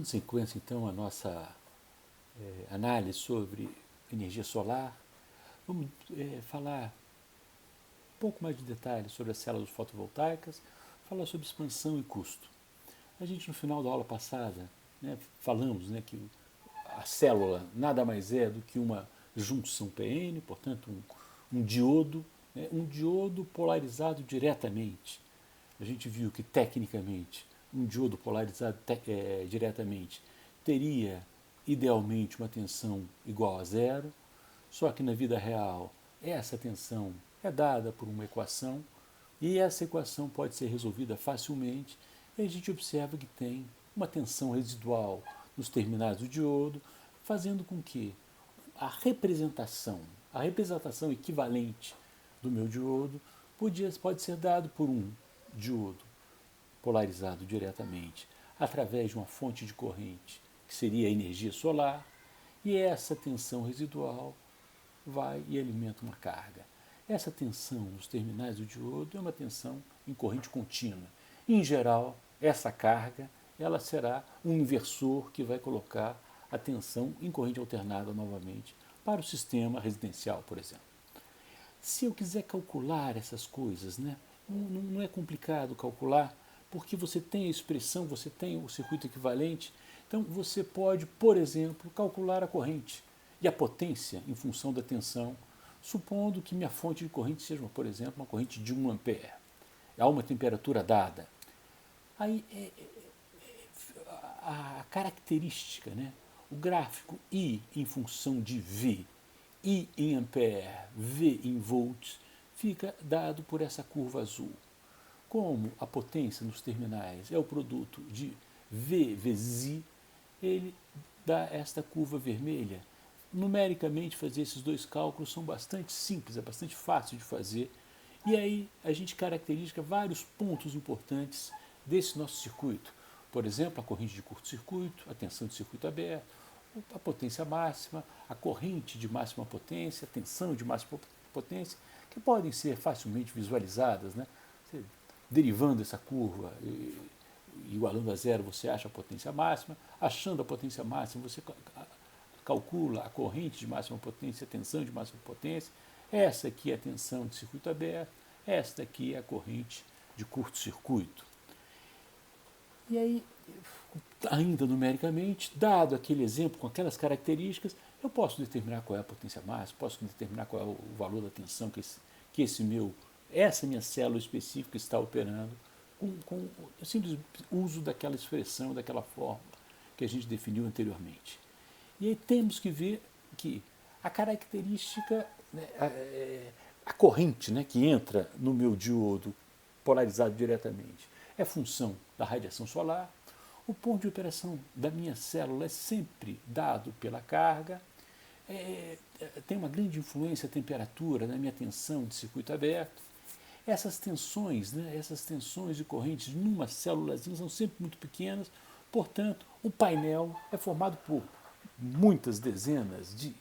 Dando sequência, então, à nossa análise sobre energia solar, vamos falar um pouco mais de detalhes sobre as células fotovoltaicas, falar sobre expansão e custo. A gente, no final da aula passada, falamos que a célula nada mais é do que uma junção PN, portanto, um diodo, um diodo polarizado diretamente. A gente viu que, tecnicamente, um diodo polarizado diretamente teria, idealmente, uma tensão igual a zero, só que na vida real essa tensão é dada por uma equação e essa equação pode ser resolvida facilmente e a gente observa que tem uma tensão residual nos terminais do diodo, fazendo com que a representação equivalente do meu diodo pode ser dado por um diodo polarizado diretamente através de uma fonte de corrente, que seria a energia solar, e essa tensão residual vai e alimenta uma carga. Essa tensão nos terminais do diodo é uma tensão em corrente contínua. Em geral, essa carga ela será um inversor que vai colocar a tensão em corrente alternada novamente para o sistema residencial, por exemplo. Se eu quiser calcular essas coisas, não é complicado calcular, porque você tem a expressão, você tem o circuito equivalente, então você pode, por exemplo, calcular a corrente e a potência em função da tensão, supondo que minha fonte de corrente seja, por exemplo, uma corrente de 1 ampere, a uma temperatura dada. Aí a característica, o gráfico I em função de V, I em ampere, V em volts, fica dado por essa curva azul. Como a potência nos terminais é o produto de V vezes I, ele dá esta curva vermelha. Numericamente, fazer esses dois cálculos são bastante simples, é bastante fácil de fazer. E aí a gente caracteriza vários pontos importantes desse nosso circuito. Por exemplo, a corrente de curto-circuito, a tensão de circuito aberto, a potência máxima, a corrente de máxima potência, a tensão de máxima potência, que podem ser facilmente visualizadas. Você, derivando essa curva, igualando a zero, você acha a potência máxima. Achando a potência máxima, você calcula a corrente de máxima potência, a tensão de máxima potência. Essa aqui é a tensão de circuito aberto, esta aqui é a corrente de curto-circuito. E aí, ainda numericamente, dado aquele exemplo com aquelas características, eu posso determinar qual é a potência máxima, posso determinar qual é o valor da tensão que essa minha célula específica está operando com o simples uso daquela expressão, daquela fórmula que a gente definiu anteriormente. E aí temos que ver que a característica, a corrente que entra no meu diodo polarizado diretamente é função da radiação solar. O ponto de operação da minha célula é sempre dado pela carga. Tem uma grande influência a temperatura na minha tensão de circuito aberto. Essas tensões de correntes numa célulazinha são sempre muito pequenas, portanto, o painel é formado por muitas dezenas de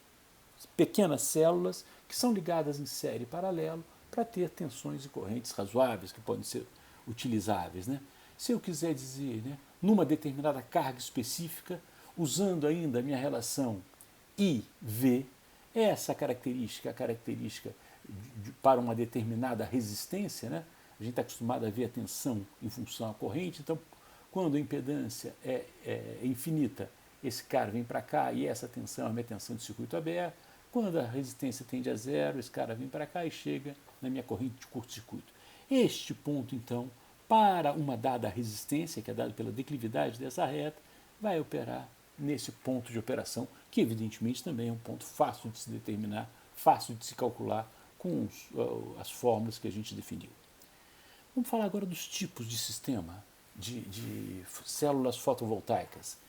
pequenas células que são ligadas em série paralelo para ter tensões e correntes razoáveis que podem ser utilizáveis. Se eu quiser dizer, numa determinada carga específica, usando ainda a minha relação IV, essa característica, a característica para uma determinada resistência, a gente está acostumado a ver a tensão em função à corrente, então quando a impedância é infinita, esse cara vem para cá e essa tensão é a minha tensão de circuito aberto. Quando a resistência tende a zero, esse cara vem para cá e chega na minha corrente de curto-circuito. Este ponto, então, para uma dada resistência, que é dada pela declividade dessa reta, vai operar nesse ponto de operação, que evidentemente também é um ponto fácil de se determinar, fácil de se calcular com as fórmulas que a gente definiu. Vamos falar agora dos tipos de sistema de células fotovoltaicas.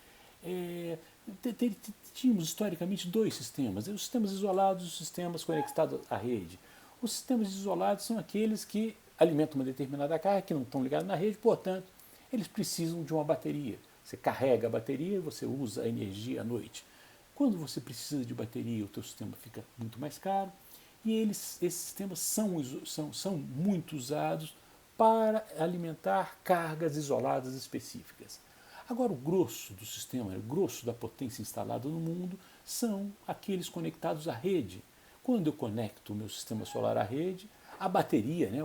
Tínhamos historicamente dois sistemas, os sistemas isolados e os sistemas conectados à rede. Os sistemas isolados são aqueles que alimentam uma determinada carga, que não estão ligados na rede, portanto, eles precisam de uma bateria. Você carrega a bateria e você usa a energia à noite. Quando você precisa de bateria, o teu sistema fica muito mais caro e esses sistemas são muito usados para alimentar cargas isoladas específicas. Agora, o grosso do sistema, o grosso da potência instalada no mundo são aqueles conectados à rede. Quando eu conecto o meu sistema solar à rede, a bateria, né,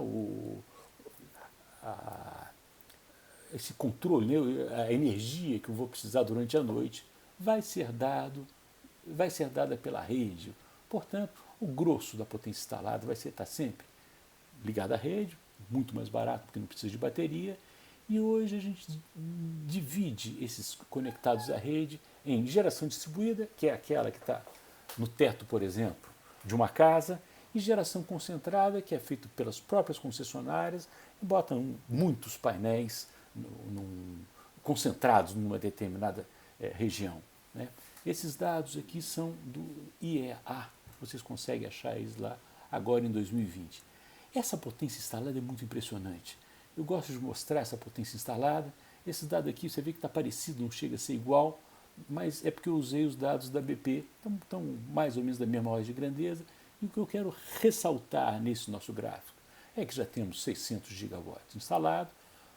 a, esse controle, né, a energia que eu vou precisar durante a noite, vai ser dada pela rede. Portanto, o grosso da potência instalada vai estar sempre ligado à rede, muito mais barato porque não precisa de bateria. E hoje a gente divide esses conectados à rede em geração distribuída, que é aquela que está no teto, por exemplo, de uma casa, e geração concentrada, que é feita pelas próprias concessionárias, e botam muitos painéis concentrados numa determinada região. Né? Esses dados aqui são do IEA, vocês conseguem achar eles lá agora em 2020. Essa potência instalada é muito impressionante. Eu gosto de mostrar essa potência instalada. Esse dado aqui, você vê que está parecido, não chega a ser igual, mas é porque eu usei os dados da BP, estão mais ou menos da mesma ordem de grandeza. E o que eu quero ressaltar nesse nosso gráfico é que já temos 600 gigawatts instalados,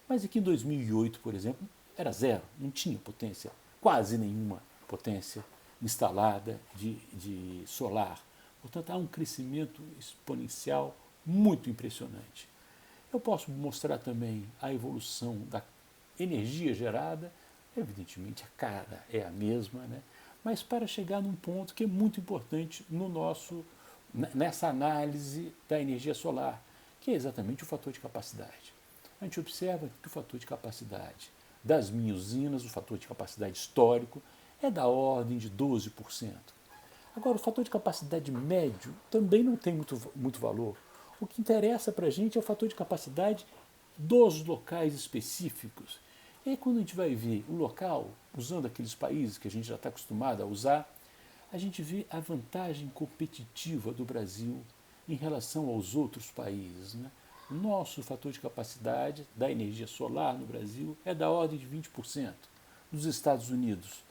mas aqui em 2008, por exemplo, era zero, não tinha potência, quase nenhuma potência instalada de solar. Portanto, há um crescimento exponencial muito impressionante. Eu posso mostrar também a evolução da energia gerada, evidentemente a cara é a mesma, né? Mas para chegar num ponto que é muito importante nessa análise da energia solar, que é exatamente o fator de capacidade. A gente observa que o fator de capacidade das minhas usinas, o fator de capacidade histórico, é da ordem de 12%. Agora, o fator de capacidade médio também não tem muito valor. O que interessa para a gente é o fator de capacidade dos locais específicos. E aí, quando a gente vai ver o local, usando aqueles países que a gente já está acostumado a usar, a gente vê a vantagem competitiva do Brasil em relação aos outros países. Né? Nosso fator de capacidade da energia solar no Brasil é da ordem de 20%. Nos Estados Unidos,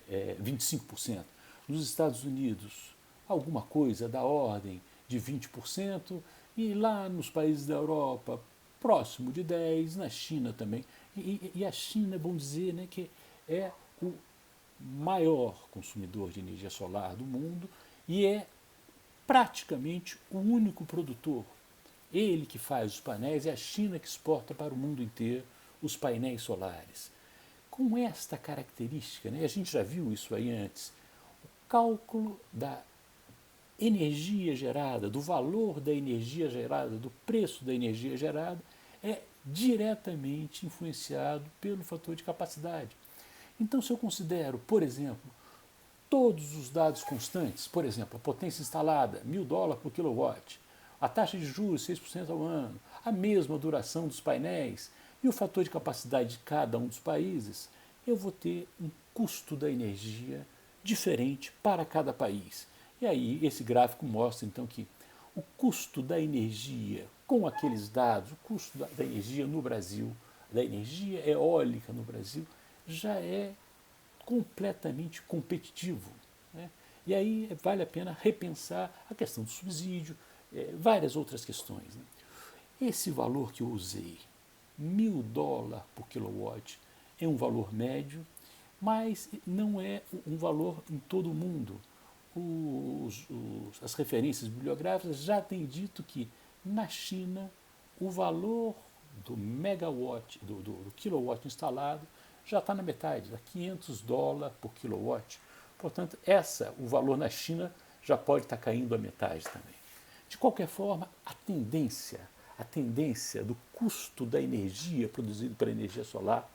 25%. Nos Estados Unidos, alguma coisa da ordem de 20%. E lá nos países da Europa, próximo de 10%. Na China também. E a China, vamos dizer, né, que é o maior consumidor de energia solar do mundo e é praticamente o único produtor. Ele que faz os painéis, é a China que exporta para o mundo inteiro os painéis solares. Com esta característica, né, a gente já viu isso aí antes, o cálculo da energia gerada, do valor da energia gerada, do preço da energia gerada, é diretamente influenciado pelo fator de capacidade. Então, se eu considero, por exemplo, todos os dados constantes, por exemplo, a potência instalada, $1.000 por quilowatt, a taxa de juros 6% ao ano, a mesma duração dos painéis e o fator de capacidade de cada um dos países, eu vou ter um custo da energia diferente para cada país. E aí esse gráfico mostra então que o custo da energia com aqueles dados, o custo da energia no Brasil, da energia eólica no Brasil, já é completamente competitivo. Né? E aí vale a pena repensar a questão do subsídio, várias outras questões. Né? Esse valor que eu usei, $1.000 por quilowatt, é um valor médio, mas não é um valor em todo o mundo. As referências bibliográficas já têm dito que na China o valor do megawatt, do quilowatt instalado, já está na metade, dá $500 por quilowatt. Portanto, o valor na China já pode estar caindo à metade também. De qualquer forma, a tendência do custo da energia produzida pela energia solar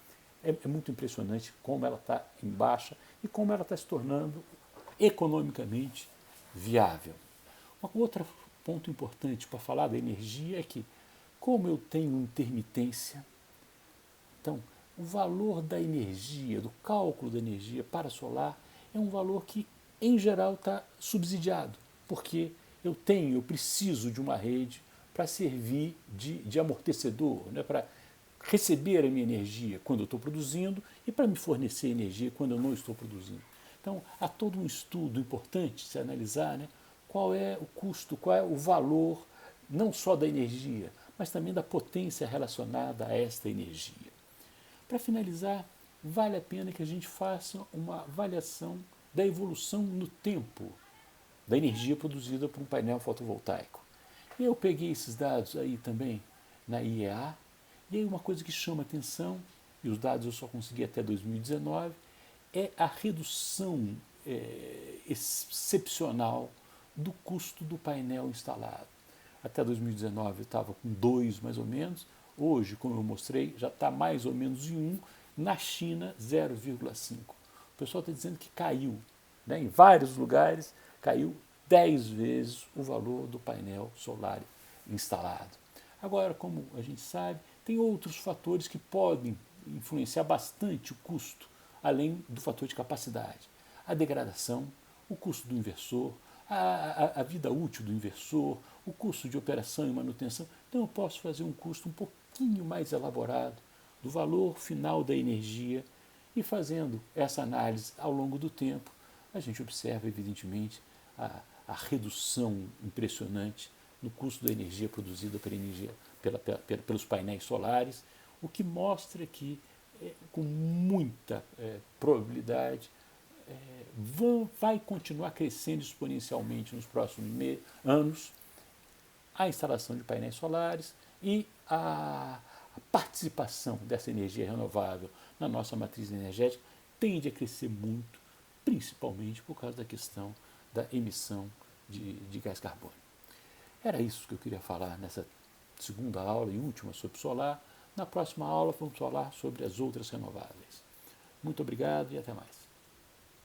é muito impressionante como ela está em baixa e como ela está se tornando economicamente viável. Um outro ponto importante para falar da energia é que, como eu tenho intermitência, então, o valor da energia, do cálculo da energia para solar, é um valor que, em geral, está subsidiado, porque eu preciso de uma rede para servir de amortecedor, né, para receber a minha energia quando eu estou produzindo e para me fornecer energia quando eu não estou produzindo. Então, há todo um estudo importante se analisar, né, qual é o custo, qual é o valor, não só da energia, mas também da potência relacionada a esta energia. Para finalizar, vale a pena que a gente faça uma avaliação da evolução no tempo da energia produzida por um painel fotovoltaico. E eu peguei esses dados aí também na IEA, e aí uma coisa que chama atenção, e os dados eu só consegui até 2019, é a redução excepcional do custo do painel instalado. Até 2019 estava com 2 mais ou menos, hoje, como eu mostrei, já está mais ou menos em 1, na China 0,5. O pessoal está dizendo que caiu, né? Em vários lugares caiu 10 vezes o valor do painel solar instalado. Agora, como a gente sabe, tem outros fatores que podem influenciar bastante o custo, além do fator de capacidade. A degradação, o custo do inversor, a vida útil do inversor, o custo de operação e manutenção. Então eu posso fazer um custo um pouquinho mais elaborado do valor final da energia e fazendo essa análise ao longo do tempo, a gente observa evidentemente a redução impressionante no custo da energia produzida pelos painéis solares, o que mostra que, com muita probabilidade, vai continuar crescendo exponencialmente nos próximos anos a instalação de painéis solares e a participação dessa energia renovável na nossa matriz energética tende a crescer muito, principalmente por causa da questão da emissão de gás carbônico. Era isso que eu queria falar nessa segunda aula e última sobre solar. Na próxima aula vamos falar sobre as outras renováveis. Muito obrigado e até mais.